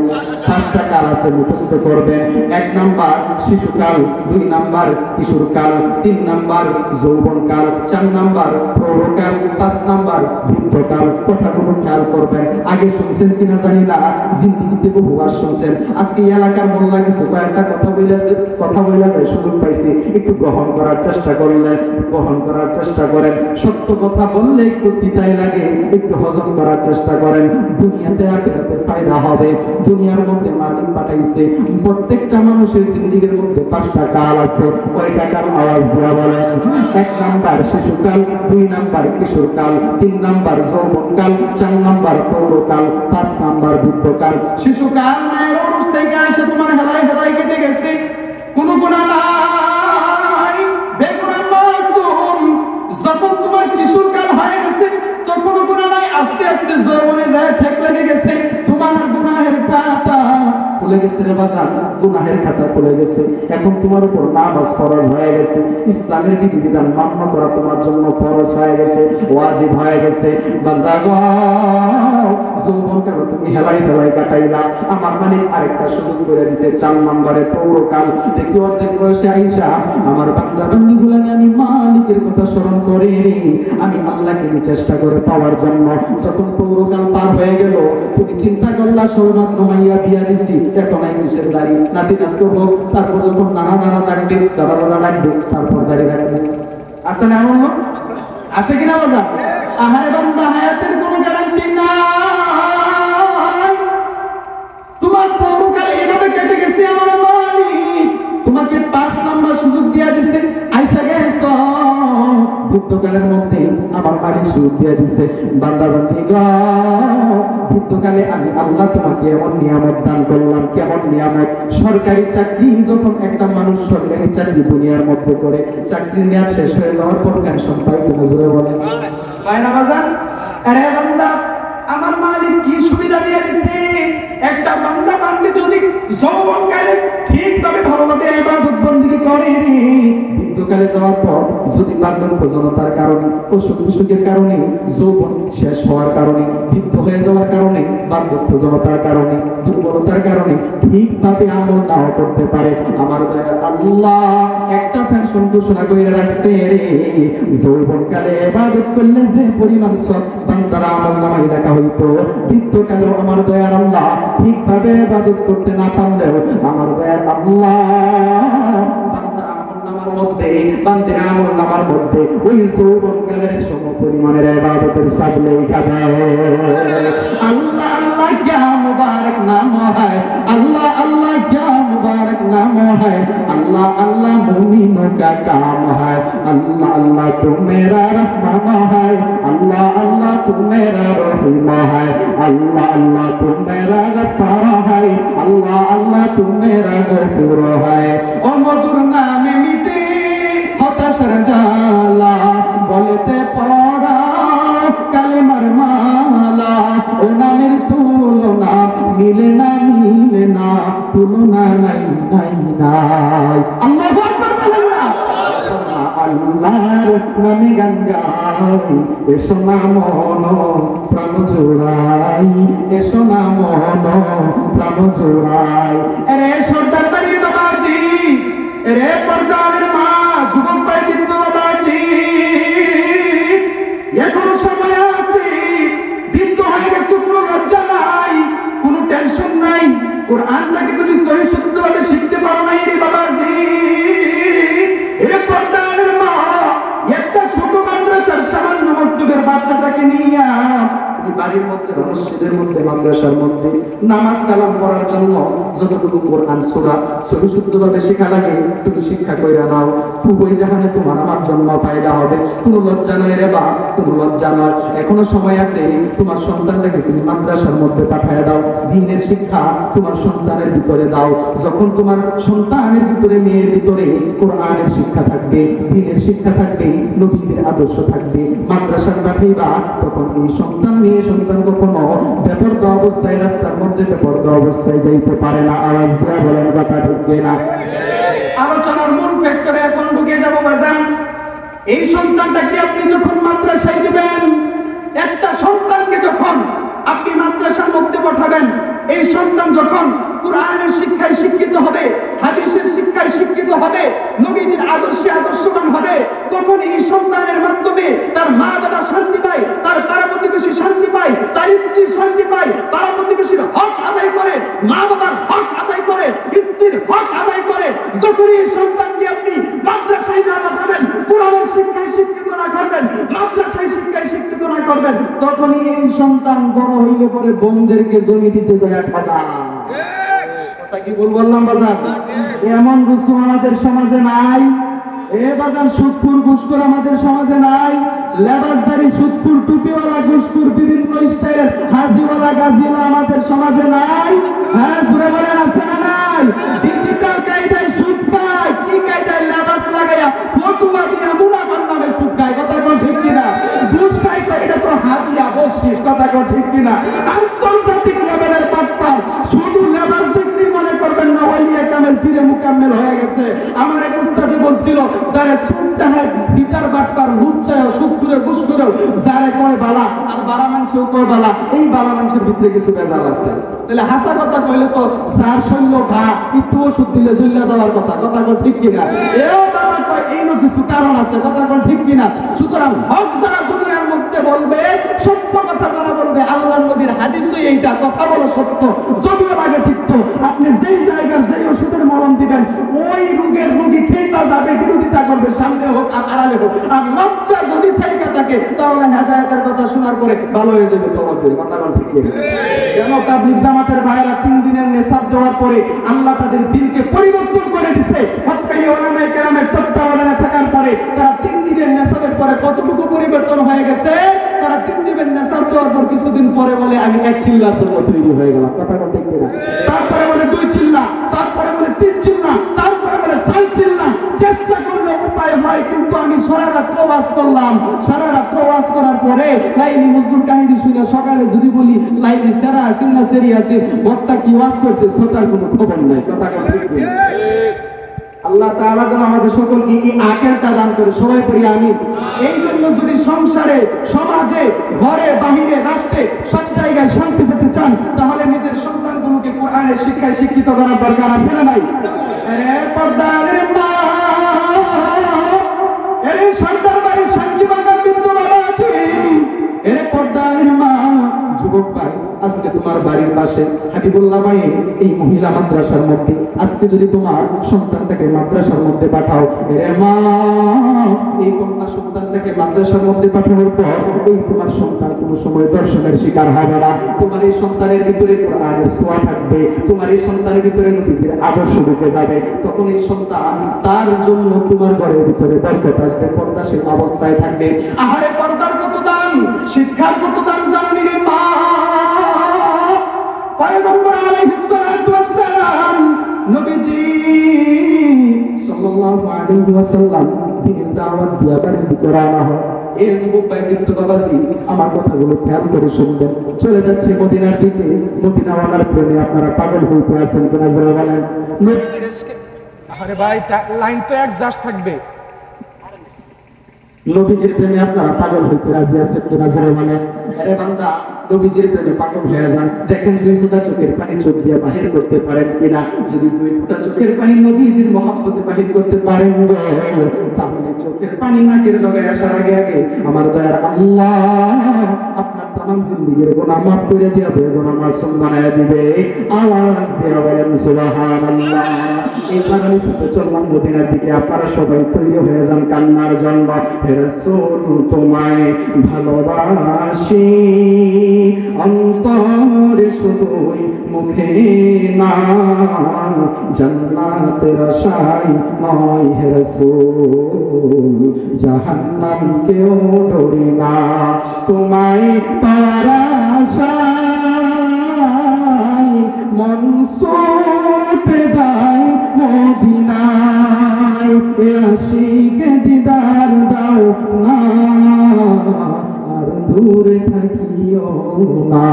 5টা কাল আছে, মুখস্থ করবেন। 1 নাম্বার শিশুকাল, 2 নাম্বার কিশোরকাল, 3 নাম্বার যৌবনকাল, 4 নাম্বার প্রৌঢ়কাল, 5 নাম্বার বৃদ্ধকাল। কথাগুলো খেয়াল করবেন। আগে শুনছেন কিনা জানি না, জিন্দেগিতে বহুবার শুনছেন। আজকে এলাকার মোল্লা কিছু কয়েকটা কথা বলে সুযোগ পাইছি, একটু গ্রহণ করার চেষ্টা করলেন, গ্রহণ করার চেষ্টা করেন। সত্য কথা বললে একটু তিতাই লাগে, একটু হজম করার চেষ্টা করেন। দুনিয়াতে আখিরাতে ফায়দা হবে। দুনিয়ার মধ্যে মালিক পাঠাইছে। প্রত্যেকটা মানুষের জিন্দেগির মধ্যে 5টা কাল আছে। কয়টা কাল? আওয়াজ দেওয়া বলেন। 1 নাম্বার শিশুকাল, 2 নাম্বার কিশোরকাল, 3 নাম্বার যৌবনকাল, 4 নাম্বার প্রৌঢ়কাল, 5 নাম্বার বৃদ্ধকাল। শিশুকাল মায়ের অরুষ থেকে এসে তোমার হেলায় হেলায় কেটে গেছে, কোনো গুনাহ নাই, বেগুনাহ মাসুম। যখন তোমার কিশোরকাল হয়ে গেছে তখন গুনাহ নাই, আস্তে আস্তে যৌবনে যায় ঠেক লেগে গেছে, তোমার গুনাহের খাতা খুলে গেছে রে বাজার, গুনাহের খাতা খুলে গেছে। এখন তোমার উপর নামাজ ফরজ হয়ে গেছে, ইসলামের বিধিবিধান মান্য করা তোমার জন্য ফরজ হয়ে গেছে, ওয়াজিব হয়ে গেছে। বান্দা গো, যৌবনকাল তুমি হেলাই হেলাই কাটাইলা, আমার মালিক আরেকটা সুযোগ করে দিছে। 4 নম্বরে প্রৌঢ়কাল। দেখি অর্ধেক বয়সে আইসা আমার বান্দা বান্দিগুলা নিয়ে আমি মালিকের কথা স্মরণ করে আমি আল্লাহকে চেষ্টা করে পাওয়ার জন্য। যখন প্রৌঢ়কাল পার হয়ে গেল, তুমি চিন্তা করলা সৌমাত্র মাইয়া বিয়া দিছি, এখন এই কিসের দাড়ি, নাতি নাত করবো, তারপর যখন নানা নানা ডাকবে, দাদা দাদা ডাকবে, তারপর দাড়ি রাখবে। আছে না এমন লোক? আছে কিনা বাজার? আহারে বান্দা, হায়াতের কোনো গ্যারান্টি নাই। তোমার প্রৌঢ়কাল এভাবে কেটে গেছে, আমার মালিক তোমাকে 5 নাম্বার সুযোগ দিয়া দিছে, আইসা গেছ। বৃদ্ধকালের মধ্যে আমার মালিক সুযোগ দিয়া দিছে। বান্দা বান্দি গো, বৃদ্ধকালে আমি আল্লাহ তোমাকে এমন নিয়ামত দান করলাম। কেমন নিয়ামত? সরকারি চাকরি। যখন একটা মানুষ সরকারি চাকরি দুনিয়ার মধ্যে করে, চাকরি নেওয়া শেষ হয়ে যাওয়ার পর পেনশন পাই, তো নজরে বলেন পায় না বাজান? আরে বান্দা, আমার মালিক কি সুবিধা দিয়ে দিছে? একটা বান্দা বান্দি যদি যৌবনকালে ঠিকভাবে ভালোভাবে ইবাদত বندگی করে, বৃদ্ধকালে যাওয়ার পর যদি বার্ধক্যজনতার কারণে, অসুখ বিসুখের কারণে, যৌবন শেষ হওয়ার কারণে, বৃদ্ধ হয়ে যাওয়ার কারণে, বার্ধক্যজনতার কারণে, দুর্বলতার কারণে ঠিকভাবে আমল নাও করতে পারে, আমার আল্লাহ একটা পেনশন ঘোষণা করে রাখছে রে। যৌবনকালে ইবাদত করলে যে পরিমাণ সব বান্দার আমল নামায় লেখা হইতো, বৃদ্ধকালে আমার দয়ার আল্লাহ ঠিকভাবে ইবাদত করতে না পারলেও আমার দয়ার আল্লাহ বান্দার আমল নামার মধ্যে ওই যৌবনকালের সম পরিমাণের ইবাদতের সব লেখা দেয়। আল্লাহ আল্লাহ क्या मुबारक नाम है, अल्लाह अल्लाह क्या मुबारक नाम है, अल्लाह अल्लाह मोमिनों का काम है, अल्लाह अल्लाह तू मेरा रहमान है, अल्लाह अल्लाह तू मेरा रहीम है, अल्लाह अल्लाह तू मेरा गफ्फार है, अल्लाह अल्लाह तू मेरा गफूर है। ओ मधुर नामे मिटे হতাশার জ্বালা, বলতে পড়া কালেমার মালা, ও নামের তুলনা মিলে না, মিলে না, তুলনা নাই নাই নাই। আল্লাহু আকবার বলেন না? আল্লাহর নাম আমি গান গাই, এসো না মন প্রাণ জোড়াই, এসো না মন প্রাণ জোড়াই। এরে সর্দার বাড়ির বাবাজি, এরে পর্দার মা, যুবক ভাই বৃদ্ধ বাবাজি, এখনো সময় আছে, বৃদ্ধ হয়ে গেছে, কোনো লজ্জা নাই, কোনো টেনশন নাই, কোরআনটাকে তুমি সহি শুদ্ধভাবে শিখতে পারো নাই রে বাবাজি। এরে পর্দার মা, একটা ছোট মাদ্রাসার সামান্য মর্তবের বাচ্চাটাকে নিয়ে তুমি বাড়ির মধ্যে, মসজিদের মধ্যে, মাদ্রাসার মধ্যে নামাজ কালাম পড়ার জন্য যতটুকু কোরআন সূরা সহি শুদ্ধভাবে শেখা লাগে তুমি শিক্ষা কইরা নাও। খুবই জাহানে তোমার আমার জন্য ফায়দা হবে, কোনো লজ্জা নয় রে বা, কোনো লজ্জা নয়। এখনো সময় আছে, তোমার সন্তানটাকে তুমি মাদ্রাসার মধ্যে পাঠায় দাও, দ্বীনের শিক্ষা তোমার সন্তানের ভিতরে দাও। যখন তোমার সন্তানের ভিতরে, মেয়ের ভিতরে কোরআনের শিক্ষা থাকবে, দ্বীনের শিক্ষা থাকবে, নবীজির আদর্শ থাকবে, মাদ্রাসার পাঠাইবা, তখন এই সন্তান, মেয়ে সন্তান কখনো বেপরদা অবস্থায়, রাস্তার মধ্যে বেপরদা অবস্থায় যাইতে পারে না। আওয়াজ দেওয়া বলেন কথা ঠিক না? আলোচনার মূল ফ্যাক্টরে এখন ঢুকে যাব বাজান। এই সন্তানটাকে আপনি যখন মাদ্রাসায় দিবেন, একটা সন্তানকে যখন আপনি মাদ্রাসার মধ্যে পাঠাবেন, এই সন্তান যখন কুরআনের শিক্ষায় শিক্ষিত হবে, হাদিসের শিক্ষায় শিক্ষিত হবে, নবীজির আদর্শে আদর্শবান হবে, তখন এই সন্তানের মাধ্যমে তার মা বাবা শান্তি পায়, তার পাড়া প্রতিবেশী শান্তি পায়, তার স্ত্রী শান্তি পায়, পাড়া প্রতিবেশীর হক আদায় করে, মা বাবার হক আদায় করে, স্ত্রীর হক আদায় করে। যখন এই সন্তানকে আপনি মাদ্রাসায় না পাঠাবেন, কুরআনের শিক্ষায় শিক্ষিত না করবেন, মাদ্রাসায় শিক্ষায় শিক্ষিত না করবেন, তখনই এই সন্তান বড় হইলে পরে বোনদেরকে জমি দিতে যায় ঠাডা। কথা কি ভুল বললাম বাজার? এমন রুসুম আমাদের সমাজে নাই। এ বাজার সুদখোর ঘুষখোর আমাদের সমাজে নাই। লেবাসদারি সুদখোর, টুপিওয়ালা ঘুষখোর, বিভিন্ন স্টাইলের হাজিওয়ালা গাজিওয়ালা আমাদের সমাজে নাই। হ্যাঁ, সুরে বলেন আছে না নাই? ডিজিটাল কায়দায় সুদ পায়, কি কায়দায় লেবাস লাগাইয়া ফতুয়া দিয়া মুনাফার নামে সুদ খায়। কথা কোন ঠিক কিনা? ঘুষ খায়, এটা তো হাদিয়া বকশিশ। কথা কোন ঠিক কিনা? আন্তর্জাতিক লেভেলের পাট্টা, শুধু লেবাস দেখলে মনে করবেন না ওলিয়া কামেল ফিরে মুকাম্মেল হয়ে গেছে। আমার এক উস্তাদে বলছিল, যারা সুদটা হয় সিটার বাটপার লুচ্চায় সুদখুরে ঘুষখুরে, যারা কয় বালা আর বালা মানুষেও কয় বালা, এই বালা মানুষের ভিতরে কিছু বেজাল আছে। তাহলে হাসা কথা কইলে তো যার শৈল্য ভা একটু ওষুধ দিলে চলে যাওয়ার কথা। কথা কোন ঠিক কিনা? এও বাবা কয় এইনো কিছু কারণ আছে। কথা কোন ঠিক কিনা? সুতরাং হক যারা দুনিয়ার মধ্যে বলবে, সত্য কথা যারা বলবে, আল্লাহর নবীর হাদিসই এইটা, কথা বলো সত্য, যদিও লাগে ঠিক। তো আপনি যেই জায়গার যেই ওষুধের মলম দিবেন, ওই রোগের রোগী খেইবা যাবে, বিরোধিতা করবে, সামনে হোক আর আড়ালে হোক। আর লজ্জা যদি থেকে থাকে, তাহলে হেদায়েতের কথা শোনার পরে ভালো হয়ে যাবে তওবা করে। কথা বল ঠিক কি? কেন তাবলীগ জামাতের ভাইরা 3 দিনের নেশাব দেওয়ার পরে আল্লাহ তাদের দিনকে পরিবর্তন করে দিয়েছে। হক্কানি উলামায়ে কেরামের তত্ত্বাবধানে থাকার পরে তারা 3 দিনের নেশাবের পরে কতটুকু পরিবর্তন হয়ে গেছে। তারা 3 দিনের নেশাব দেওয়ার পর কিছুদিন পরে বলে আমি 1 চিল্লার জন্য তৈরি হয়ে গেলাম। কথা বল ঠিক কিনা? তারপরে বলে 2 চিল্লা, তারপরে বলে 3 চিল্লা, তারপরে বলে 4 চিল্লা। চেষ্টা করলে উপায় হয়, কিন্তু আমি সারা রাত প্রবাস করলাম। সারা রাত প্রবাস করার পরে লাইলি মজদুর কাহিনী শুনে সকালে যদি বলি লাইলি সেরা আসেন না সেরি আছে, বক্তা কি ওয়াজ করছে সেটার কোনো খবর নাই। কথা ঠিক ঠিক। আল্লাহ তাআলা যেন আমাদের সকলকে এই আকিদা দান করে, সবাই পড়ি আমিন। এই জন্য যদি সংসারে, সমাজে, ঘরে, বাহিরে, রাষ্ট্রে সব জায়গায় শান্তি পেতে চান, তাহলে নিজের সন্তানগুলোকে কোরআনের শিক্ষায় শিক্ষিত করার দরকার আছে না নাই? আরে পর্দার মা, আরে সন্তান বাড়ির সাক্ষী বাগান বিন্দু বাবা আছে, আরে পর্দার মা, যুবক ভাই, আজকে তোমার বাড়ির পাশে হাবিবুল্লাহ ভাই এই মহিলা মাদ্রাসার মধ্যে আজকে যদি তোমার সন্তানটাকে মাদ্রাসার মধ্যে পাঠাও, এরে মা, এই কন্যা সন্তানটাকে মাদ্রাসার মধ্যে পাঠানোর পর এই তোমার সন্তান কোনো সময় দর্শনের শিকার হবে না। তোমার এই সন্তানের ভিতরে কোরআনের ছোঁয়া থাকবে, তোমার এই সন্তানের ভিতরে নবীজির আদর্শ ঢুকে যাবে। তখন এই সন্তান তার জন্য তোমার ঘরের ভিতরে বরকত আসবে, পর্দাশীল অবস্থায় থাকবে। আহারে পর্দার কত দাম, শিক্ষার কত দাম জানি রে মা। পয়গম্বর আলাইহিস সালাতু ওয়াস সালাম, নবীজি সাল্লাল্লাহু আলাইহি ওয়াসাল্লাম দ্বীনের দাওয়াত দিয়া বাড়ির ভিতরে আনা হয়। এই যুবক ভাই বৃদ্ধ বাবাজি আমার কথাগুলো খেয়াল করে শুনবেন। চলে যাচ্ছে মদিনার দিকে, মদিনাওয়ালার প্রেমে আপনারা পাগল হইতে আছেন কিনা জোরে বলেন। নবীজির ইশকে, আরে ভাই লাইন তো এক জাস্ট থাকবে। নবীজির প্রেমে আপনারা পাগল হইতে রাজি আছেন কিনা জোরে মানে আরে বান্দা নবীজির প্রেমে পাগল হয়ে যান দেখেন 2 ফোঁটা চোখের পানি চোখ দিয়ে বাহির করতে পারেন কিনা যদি 2 ফোঁটা চোখের পানি নবীজির মহব্বতে বাহির করতে পারেন তাহলে চোখের পানি নাকের লগে আসার আগে আগে আমার দয়ার আল্লাহ আপনার तमाम জিন্দেগীর গুনাহ মাফ করে দিবে গুনাহ মাসুম বানায় দিবে আওয়াজ দিয়ে বলেন সুবহানাল্লাহ এবার আমি ছুটে চললাম মদিনার দিকে আপনারা সবাই তৈরি হয়ে যান কান্নার জন্য হে রাসূল তোমায় ভালোবাসি অন্তরে শুধুই মুখে না জান্নাতের আশায় নয় হে রাসূল জাহান্নাম কেউ ডরি না তোমায় পাওয়ার আশায় মন ছুটে যায় মদিনায় এ আশিকে দিদার দাও না আর দূরে থাকিও না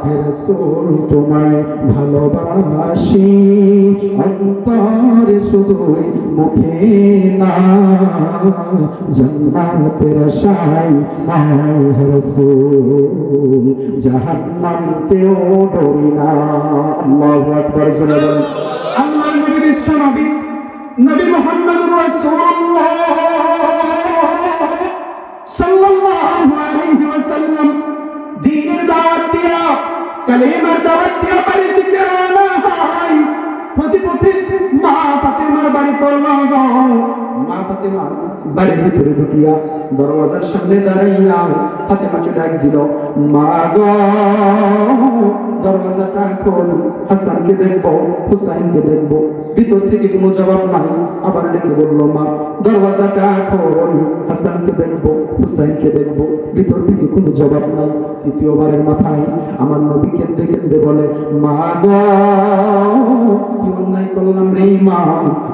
হে রাসূল তোমায় ভালোবাসি অন্তরে শুধুই মুখে না জান্নাতের আশায় নয় হে রাসূল জাহান্নাম কেউ ডরি না আল্লাহু আকবার জোরে বলেন আল্লাহ নবী বিশ্ব নবী নবী মুহাম্মদুর রাসূলুল্লাহ সাল্লাল্লাহু আলাইহি ওয়াসাল্লাম দ্বীনের দাওয়াত দিয়া কালেমার দাওয়াত দিয়া বাড়ির দিকে রওনা হয় প্রতিপথে মা ফাতেমার বাড়ি পড়ল মা ফাতেমা বাড়ির ভিতরে ঢুকিয়া দরওয়াজার সামনে দাঁড়াইয়া ফাতেমাকে ডাক দিল মা গো দরওয়াজাটা খোল হাসানকে দেখবো হুসাইনকে দেখবো ভিতর থেকে কোনো জবাব নাই আবার ডেকে বলল মা দরওয়াজাটা খোল হাসানকে দেখবো হুসাইনকে দেখবো ভিতর থেকে কোনো জবাব নাই তৃতীয়বারের মাথায় আমার নবী কেঁদে কেঁদে বলে মা গো কি অন্যায় করলাম রে মা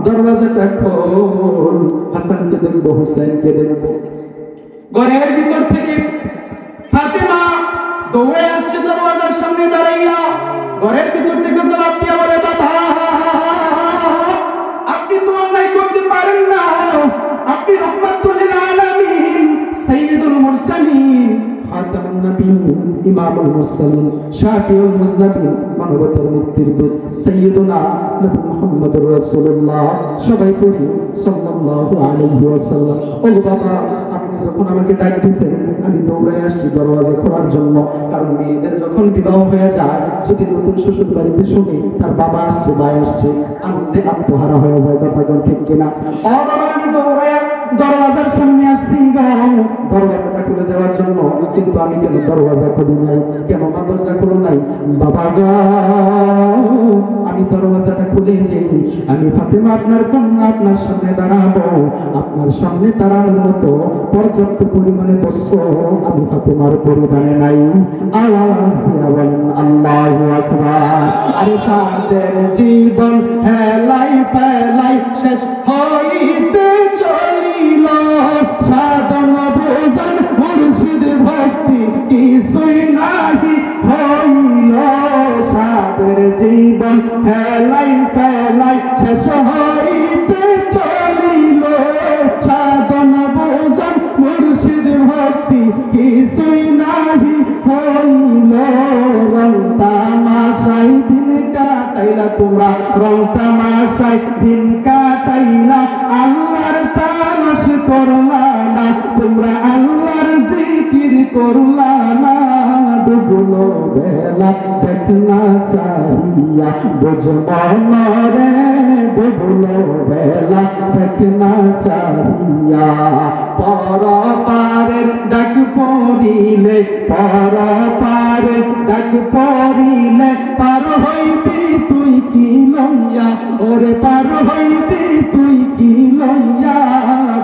দরওয়াজাটা খোল হাসানকে দেখবো হুসাইনকে দেখবো ঘরের ভিতর থেকে ফাতেমা দৌড়ে আসছে দরওয়াজার সামনে দাঁড়াইয়া ঘরের ভিতর থেকে জবাব দিয়া বলে বাবা আপনি তো অন্যায় করতে পারেন না আপনি রহমাতুল লিল আলামিন সাইয়্যিদুল মুরসালিন খাতামুন নবিয়্যিন ইমামুল মুরসালিন শাফিউল মুজনাবিন মানবতার মুক্তির দূত সাইয়্যিদুনা নবী মুহাম্মদুর রাসূলুল্লাহ সবাই পড়ি সাল্লাল্লাহু আলাইহি ওয়াসাল্লাম ও বাবা আপনি যখন আমাকে ডাক দিয়েছেন আমি দৌড়ে আসছি দরওয়াজা খোলার জন্য কারণ মেয়েদের যখন বিবাহ হয়ে যায় যদি নতুন শ্বশুর বাড়িতে শুনে তার বাবা আসছে ভাই আসছে আনন্দে আত্মহারা হয়ে যায় কথা কোন ঠিক কিনা ও বাবা আমি দৌড়ে দরওয়াজার সামনে আসছি দরওয়াজাটা খুলে দেওয়ার জন্য কিন্তু আমি কেন দরওয়াজা খুলি নাই কেন মা দরজা খুলো নাই বাবা গো আমি দরওয়াজাটা খুলে যাই আমি ফাতেমা আপনার কন্যা আপনার সামনে দাঁড়াবো আপনার সামনে দাঁড়ানোর মতো পর্যাপ্ত পরিমাণে বস্ত্র আমি ফাতেমার পরিমাণে নাই আওয়াজ দিয়া বলেন আল্লাহু আকবার আরে সাদের জীবন হেলাই ফেলাই শেষ হইতে চলিল সাধন ভোজন মুর্শিদ ভক্তি কিছুই নাহি হইল সাদের জীবন হেলাই ফেলাই শেষ হইতে চলিল সাধন ভোজন মুর্শিদ ভক্তি কিছুই নাহি হইল রং তামাশায় দিন কাটাইলা তোমরা রং তামাশায় দিন কাটাইলা আল্লাহর তামাশ করলা না তোমরা আল্লাহর জিকির করলা না ডুবলো বেলা দেখনা চাহিয়া বুঝব রে ডুবলো বেলা দেখনা চাহিয়া পর পারে ডাক পড়িলে পর পারে ডাক পড়িলে পার হইবি তুই কি লইয়া ওরে পার হইবি তুই কি লইয়া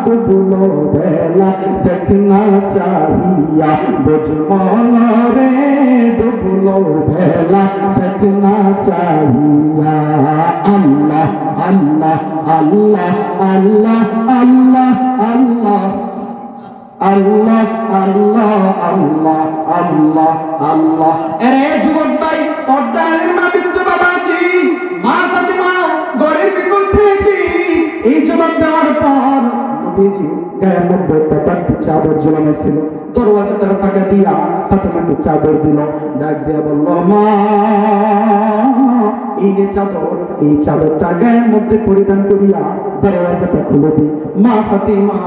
ডুবলো বেলা দেখনা চাহিয়া বুঝব রে ডুবলো বেলা দেখনা চাহিয়া আল্লাহ আল্লাহ আল্লাহ আল্লাহ আল্লাহ আল্লাহ আল্লাহ আল্লাহ আল্লাহ আল্লাহ আল্লাহ আরে যুবক ভাই পর্দার মা বিদ্যা বাবাজি মা ফাতেমা ঘরের ভিতর থেকে এই জবাব দেওয়ার পর নবীজি গায়ের মধ্যে ব্যাপারটি চাদর ঝোলানো ছিল, দরওয়াজাটার ফাঁকা দিয়া ফাতেমাকে চাদর দিল, ডাক দিয়া বলল, মা এই যে চাদর, এই চাদরটা গায়ের মধ্যে পরিধান করিয়া দরওয়াজাটা খুলে দিই। মা ফাতেমা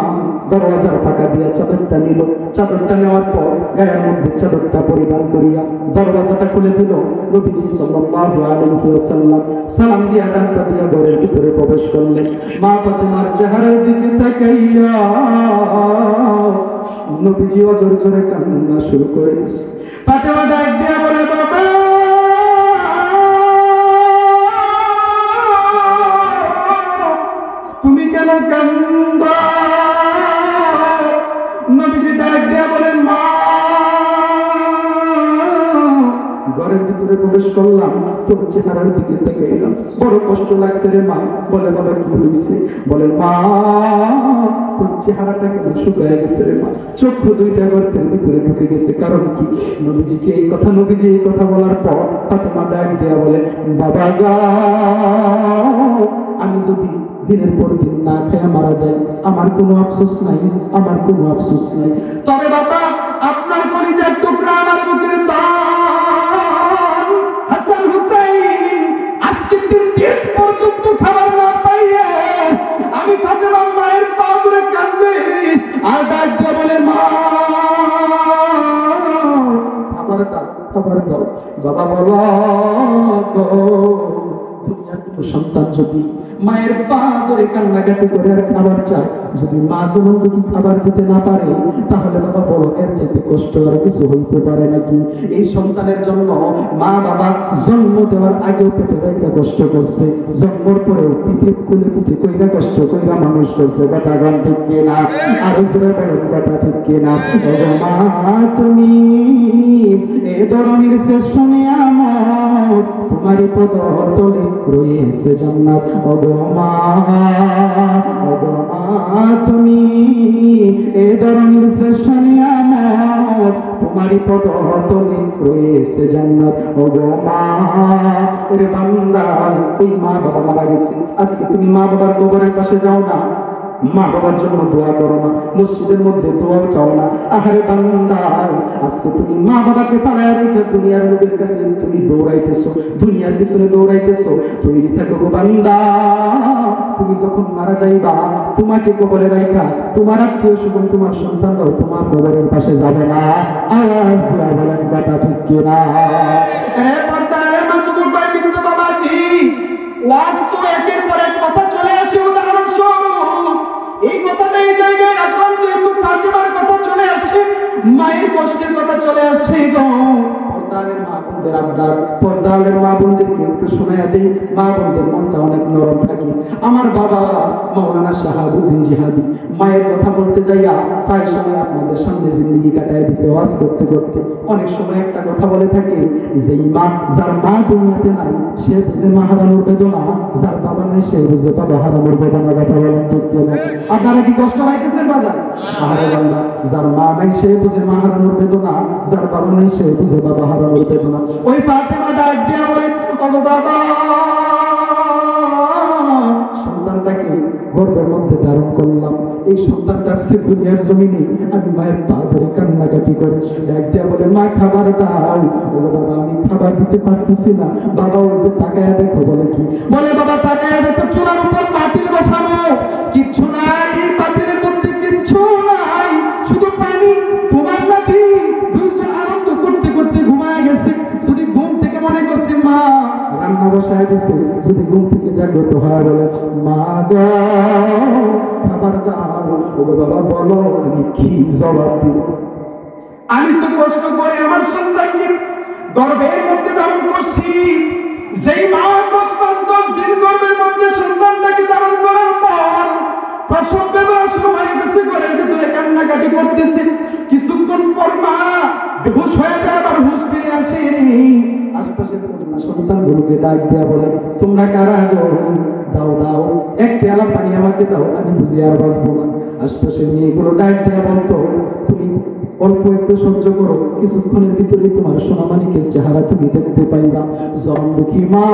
দরওয়াজার ফাঁকা দিয়া চাদরটা নিল, চাদরটা নেওয়ার পর গায়ের মধ্যে চাদরটা পরিধান করিয়া দরওয়াজাটা খুলে দিল। নবীজি সাল্লাল্লাহু আলাইহি ওয়াসাল্লাম সালাম দিয়া ডানটা দিয়া ঘরের ভিতরে প্রবেশ করলেন। মা ফাতেমার চেহারার দিকে তাকাইয়া নবীজি অজর জোরে কান্না শুরু করে দিয়েছে। ফাতেমা ডাক দিয়া বলে, বাবা তুমি কেন কান্দো? নবীজি ডাক দিয়া বলেন, মা ঘরের ভিতরে প্রবেশ করলাম, তোর চেহারার দিকে তাকাইলাম, বড় কষ্ট লাগছে রে মা। বলে, বাবা কি হয়েছে? বলে, মা তোর চেহারাটা কেন শুকায় গেছে রে মা, চক্ষু দুইটা গর্তের ভিতরে ঢুকে গেছে। কারণ কি? নবীজি এই কথা বলার পর ফাতেমা ডাক দিয়া বলে, বাবা গো, আমি যদি দিনের পর দিন না খেয়ে মারা যায় আমার কোনো আফসোস নাই, আমার কোনো আফসোস নাই। তবে বাবা আপনার কলিজার টুকরা আমার বুকের দান হাসান হুসাইন আজকে 3 দিন পর্যন্ত খাবার না পাইয়ে আমি ফাতেমা মায়ের পা ধরে কাঁদে আর ডাক দিয়ে বলে, মা খাবার দাও, খাবার দাও। বাবা বলো, দুনিয়ার কোনো সন্তান যদি মায়ের পা ধরে কান্নাকাটি করে আর খাবার চায়, যদি মা যেমন যদি খাবার দিতে না পারে, তাহলে বাবা বলো এর চাইতে কষ্ট আর কিছু হইতে পারে নাকি? এই সন্তানের জন্য মা বাবা জন্ম দেওয়ার আগেও পেটে রাইতে কষ্ট করছে, জন্মের পরেও পিঠে খুলে পিঠে কইরা কষ্ট কইরা মানুষ করছে। কথা গান ঠিক কিনা? আরো জোরে বলেন কথা ঠিক কিনা? মা তুমি এ ধরনের শ্রেষ্ঠ নিয়ামত, তোমারই পদ তলে রয়েছে জান্নাত। ওগো মা তুমি এ ধরনের শ্রেষ্ঠ নিয়ামত, তোমারই পদ তলে রয়েছে জান্নাত। ওগো মা রে বান্দা, এই মা বাবা মারা গেছে, আজকে তুমি মা বাবার কবরের পাশে যাও না, মা বাবার জন্য দোয়া করো না, মসজিদের মধ্যে দোয়া চাও না। আহারে বান্দা, আজকে তুমি মা বাবাকে পালায় রেখে দুনিয়ার লোকের কাছে তুমি দৌড়াইতেছো, দুনিয়ার পিছনে দৌড়াইতেছো। তৈরি থাকো গো বান্দা, তুমি যখন মারা যাইবা তোমাকে কবরে রাখা তোমার আত্মীয় স্বজন তোমার সন্তানরাও তোমার কবরের পাশে যাবে না। আওয়াজ দিয়া বলেন কথা ঠিক কিনা? পর্দার মাঝে ভাই বিন্দু বাবাজি, ওয়াজ তো একের পর এক কথা চলে আসে। উদাহরণস্বরূপ এই কথাটা এই জায়গায় রাখলাম যেহেতু ফাতেমার কথা চলে আসছে, মায়ের কষ্টের কথা চলে আসছে। পর্দারের মা বোনদের আবদার, পর্দারের মা বোনদেরকে একটু শোনায়া দিই, মা বোনদের মনটা অনেক নরম থাকে। আমার বাবা মাওলানা শাহাবুদ্দিন জিহাদি মায়ের কথা বলতে যাইয়া প্রায় সময় আপনাদের সামনে জিন্দগি কাটায় দিছে ওয়াজ করতে করতে। অনেক সময় একটা কথা বলে থাকে, যেই মা যার মা দুনিয়াতে নাই সে বুঝে মা হারানোর বেদনা, যার বাবা নাই সে বুঝে বাবা হারানোর বেদনা। কথা বলেন ঠিক কিনা? আপনারা কি কষ্ট পাইতেছেন বাজার? আরে বান্দা, যার মা নাই সে বুঝে মা হারানোর বেদনা, যার বাবা নাই সে বুঝে বাবা হারানোর বেদনা। ওই ফাতেমা ডাক দিয়া বলে, ওগো বাবা, সন্তানটাকে গর্ভের মধ্যে ধারণ করলাম, এই সন্তানটা আজকে দুনিয়ার জমিনে আমি মায়ের পা ধরে কান্নাকাটি করে ডাক দিয়া বলে, মা খাবার দাও। বলে, বাবা আমি খাবার দিতে পারতেছি না। বাবা ওই যে তাকায়া দেখো। বলে কি? বলে, বাবা তাকায়া দেখো, চুলার উপর পাতিল বসানো, কিচ্ছু নাই, এই পাতিলের মধ্যে কিচ্ছু নাই, শুধু পানি। তোমার নাকি দুইজন আনন্দ করতে করতে ঘুমায় গেছে, যদি ঘুম থেকে মনে করছে মা রান্না বসায় দিছে, যদি ঘুম থেকে জাগ্রত হয় বলে, মা গো খাবার দাও। ওগো বাবা বলো আমি কি জবাব দিব? আমি তো কষ্ট করে আমার সন্তানকে গর্ভের মধ্যে ধারণ করছি। যেই মা 10 মাস 10 দিন গর্ভের মধ্যে সন্তানটাকে ধারণ করার পর প্রসব বেদনা শুরু হয়ে গেছে, ঘরের ভিতরে কান্নাকাটি করতেছে। কিছুক্ষণ পর মা বেহুশ হয়ে যায়, আবার হুঁশ ফিরে আসে। আশপাশের সন্তানগুলোকে ডাক দেয়া বলে, তোমরা কারা গো? দাও দাও, এক পেয়ালা পানি আমাকে দাও, আমি বুঝি আর বাঁচবো না। আশপাশের মেয়েগুলো ডাক দেয়া বলতো, তুমি অল্প একটু সহ্য করো, কিছুক্ষণের ভিতরে তোমার সোনামানিকের চেহারা তুমি দেখতে পাইবা। যখন দেখি মা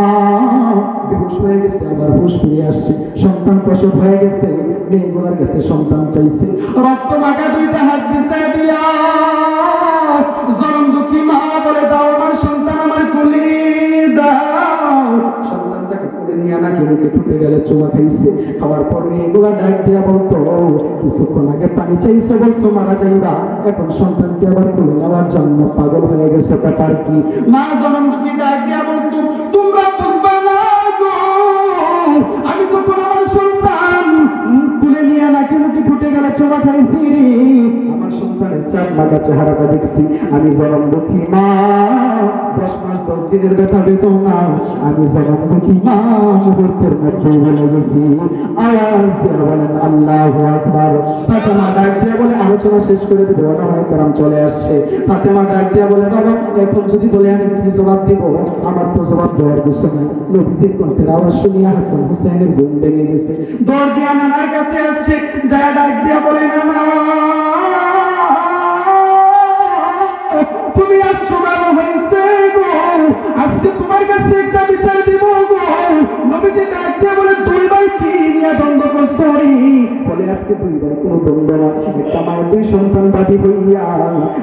বেহুশ হয়ে গেছে, আবার হুঁশ ফিরে আসছে, সন্তান প্রসব হয়ে গেছে, মেয়েগুলোর কাছে সন্তান চাইছে, রক্ত মাখা 2টা হাত বিছায় দিয়া জনম দুঃখী মা বলে, দাও আমার সন্তান আমার কোলে দাও। সন্তানটাকে কোলে নিয়ে নাকি মুখে ঢুকে গেলে চুমা খাইছে, খাওয়ার পর এগুলা ডাক দিয়া বলতো, কিছুক্ষণ আগে পানি চাইছো বলছো মারা যাইবা, এখন সন্তানকে আবার কোলে নেওয়ার জন্য পাগল হয়ে গেছে, ব্যাপার কি? মা জনম দুঃখী ডাক দিয়া বলতো, তোমরা বুঝবা না গো, আমি যখন আমার সন্তান কোলে নিয়ে নাকি মুখে ঢুকে গেলে চুমা খাইছি, আমার সন্তানের চাঁদমাকা চেহারাটা দেখছি, আমি জনম দুঃখী মা 10 মাস 10 দিনের ব্যথা বেদনা আমি জনম দুঃখী মা মুহূর্তের মধ্যেই বলে গেছি। আওয়াজ দিয়ে বলেন আল্লাহু আকবার। ফাতেমা ডাক দিয়ে বলে, আলোচনা শেষ করে দেব, ওলামায়ে কেরাম চলে আসছে। ফাতেমা ডাক দিয়ে বলে, বাবা এখন যদি বলে আমি কি জবাব দিব, আমার তো জবাব দেওয়ার কিছু নাই। নবীজির কণ্ঠের আওয়াজ শুনিয়া হাসান হুসাইনের ঘুম ভেঙে গেছে, দৌড় দিয়া নানার কাছে আসছে, যায় ডাক দিয়া বলে, নানা তুমি আসছো ভালো হয়েছে গো, আজকে তোমার কাছে একটা বিচার দিব গো। নবীজি ডাক দিয়ে বলে, দুই ভাই কি নিয়ে দ্বন্দ্ব করছো? বলে, আজকে দুই ভাই কোনো দ্বন্দ্ব না, একটা মায়ের 2 সন্তান বাদী হইয়া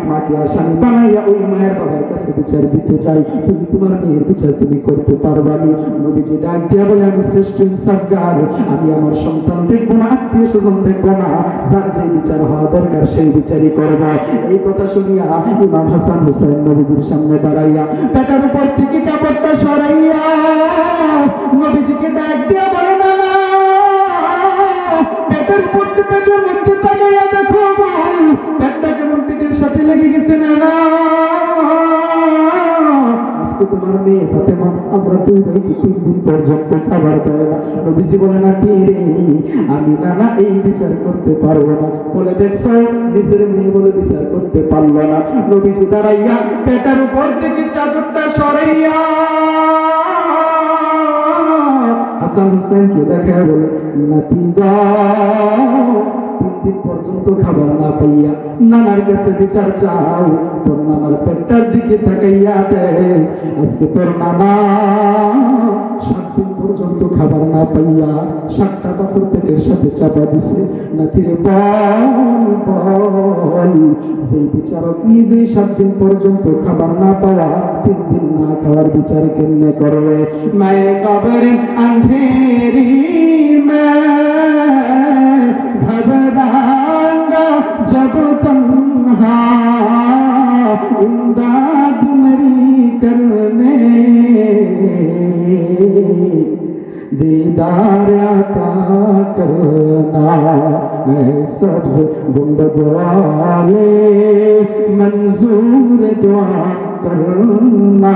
মাকে আসামি বানাইয়া ওই মায়ের বাবার কাছে বিচার দিতে চাই, তুমি তোমার মেয়ের বিচার তুমি করতে পারবা না। নবীজি ডাক দিয়ে বলে, আমি শ্রেষ্ঠ ইনসাফগার, আমি আমার সন্তান দেখবো না, আত্মীয় স্বজন দেখবো না, যার যে বিচার হওয়া দরকার সেই বিচারই করবো। এই কথা শুনিয়া ইমাম হাসান হুসাইন নবীজির সামনে দাঁড়াইয়া পেটের উপর থেকে কাপড়টা সরাইয়া নবীজিকে ডাক দিয়া বলে, না না পেটের উপর থেকে পেটের মধ্যে তাকাইয়া দেখো পেটটা কেমন পেটের সাথে লেগে গেছে। না না আজকে তোমার মেয়ে ফাতেমা আমরা 2 ভাইকে 3 দিন পর্যন্ত খাবার দেয় না। নবীজি বলে, না কি রে, আমি নানা এই বিচার করতে পারবো না। বলে, দেখছো নিজের মেয়ে বলে বিচার করতে পারলো না। নবীজি দাঁড়াইয়া পেটের উপর থেকে চাদরটা সরাইয়া হাসান হুসাইনকে দেখা বলে, নাতি গো 3 দিন পর্যন্ত খাবার না পাইয়া নানার কাছে বিচার চাও, তোর নানার পেটটার দিকে তাকাইয়া দেখ, আজকে তোর নানা 7 দিন পর্যন্ত খাবার না পাইয়া 7টা পাথর পেটের সাথে চাপা দিছে। নাতিরে বল যে বিচারক নিজেই 7 দিন পর্যন্ত খাবার না পাওয়া 3 দিন না খাওয়ার বিচার কেমনে করবে? মায়ে কবর अंधेरी में घबराऊंगा जब तन्हा, इमदाद मेरी करने दीदार आता करना, सब्ज गुंबद वाले मंजूर दुआ करना,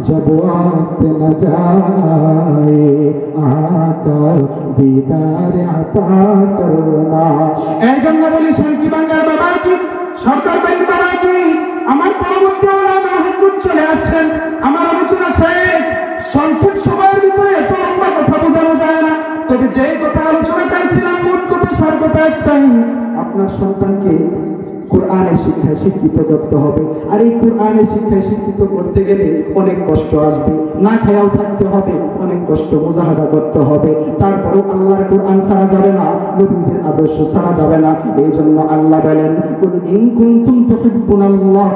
जब वक्त न जाए आका दीदार आता करना। এই জন্য বলি শান্তি বাংলার বাবাজি, সরকার বাড়ির বাবাজি, আমার পরবর্তী ওলামা হুজুর চলে আসছেন, আমার আলোচনা শেষ। সংক্ষিপ্ত সময়ের ভিতরে এত লম্বা কথা বোঝানো যায় না, তবে যে কথা আলোচনা করছিলাম মোট কথা সার কথা একটাই, আপনার সন্তানকে কোরআনের শিক্ষায় শিক্ষিত করতে হবে। আর এই কোরআনের শিক্ষায় শিক্ষিত করতে গেলে অনেক কষ্ট আসবে, না খেয়াল থাকতে হবে, অনেক কষ্ট মুজাহাদা করতে হবে। তারপরেও আল্লাহর কোরআন ছাড়া যাবে না, নবীজির আদর্শ ছাড়া যাবে না। এই জন্য আল্লাহ বলেন, কুল ইন কুনতুম তুহিব্বুনাল্লাহ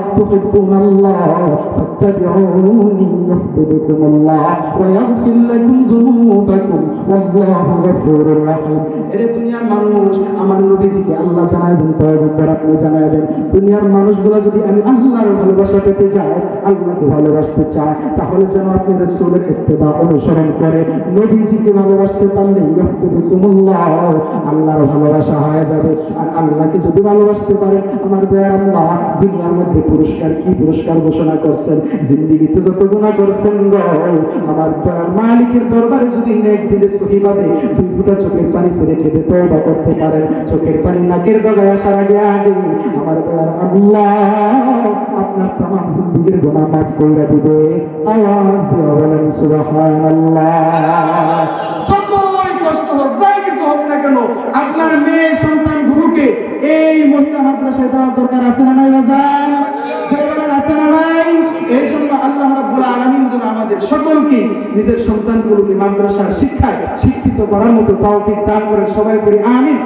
ফাত্তাবিউনি ইউহিব্বুকুমুল্লাহ ওয়া ইয়াগফির লাকুম যুনুবাকুম ওয়াল্লাহু গফুরুর রহিম। এরে দুনিয়ার মানুষ, আমার নবীজিকে আল্লাহ জানায় দেন, পয়গম্বর আপনি জানায় দেন। দুনিয়ার মানুষগুলো যদি আমি আল্লাহর ভালোবাসা পেতে যাই, আল্লাহকে ভালোবাসতে চায়, তাহলে যেন আপনি রাসূলের ইত্তেবা অনুসরণ করে নবীজিকে ভালোবাসতে পারলে ইউহিব্বুকুমুল্লাহ আল্লাহর ভালোবাসা হয়ে যাবে। আর আল্লাহকে যদি ভালোবাসতে পারে, আমার দয়ার আল্লাহ দুনিয়ার মধ্যে পুরস্কার কি পুরস্কার ঘোষণা করছেন, জিন্দেগিতে যত গুনাহ করছেন গো, আমার দয়ার মালিকের দরবারে যদি নেক দিলে সহিভাবে 2 ফোঁটা চোখের পানি ছেড়ে কেঁদে তওবা করতে পারেন, চোখের পানি নাকের ডগায় আসার আগে আগে আমার দয়ার আল্লাহ আপনার तमाम জিন্দেগির গুনাহ মাফ করে দিবে। আওয়াজ দিয়ে বলেন সুবহানাল্লাহ। যতই কষ্ট হোক, যাই কিছু হোক না কেন, আপনার মেয়ে সন্তান গুরুকে এই মহিলা মাদ্রাসায় দেওয়ার দরকার আছে না নাই বাজার? আছে না নাই? এই জন্য আল্লাহ রাব্বুল আলামিন যেন আমাদের আমাদের সকলকে নিজের সন্তানগুলোকে মাদ্রাসার শিক্ষায় শিক্ষিত করার মতো তৌফিক দান করেন, সবাই করি আমিন।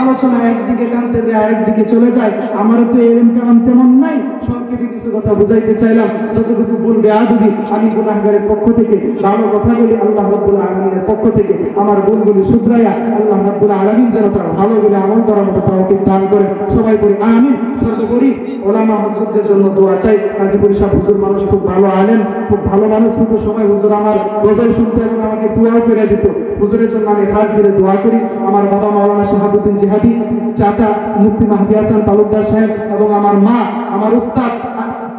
আলোচনা একদিকে টানতে যায় আরেকদিকে চলে যায়, আমারও তো এলেম কালাম তেমন নাই, সংক্ষেপে কিছু কথা বুঝাইতে চাইলাম। যতটুকু ভুল বেয়াদবি আমি গুনাহগারের পক্ষ থেকে, ভালো কথাগুলি আল্লাহ রাব্বুল আলামিনের পক্ষ থেকে, আমার ভুলগুলি শুধরাইয়া আল্লাহ রাব্বুল আলামিন যেন তার ভালোগুলি আমল করার মতো তৌফিক দান করেন, সবাই করি আমিন। সর্বোপরি ওলামা হযরতদের জন্য দোয়া চাই। গাজীপুর সাহেব হুজুর মানুষ, খুব ভালো আলেম, খুব ভালো মানুষ, কিন্তু সময় হুজুর আমার রোজায় শুনতে এবং আমাকে দোয়াও করে দিত। হুজুরের জন্য আমি খাস দিলে দোয়া করি। আমার বাবা মাওলানা শাহাবুদ্দিন জিহাদি, চাচা মুফতি মাহদি হাসান তালুকদার সাহেব এবং আমার মা, আমার উস্তাদ,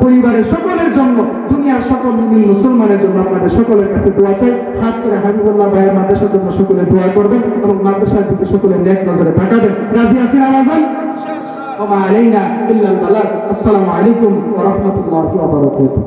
পরিবারের সকলের জন্য, দুনিয়ার সকল মুমিন মুসলমানের জন্য আপনাদের সকলের কাছে দোয়া চাই। খাস করে হাবিবুল্লাহ ভাইয়ের মাদ্রাসার জন্য সকলে দোয়া করবেন এবং মাদ্রাসার দিকে সকলে নেক নজরে তাকাবেন। রাজি আছেন আওয়াজান? ওয়া মা আলাইনা ইল্লাল বালাগ। আসসালামু আলাইকুম ওয়া রাহমাতুল্লাহি ওয়া বারাকাতুহু।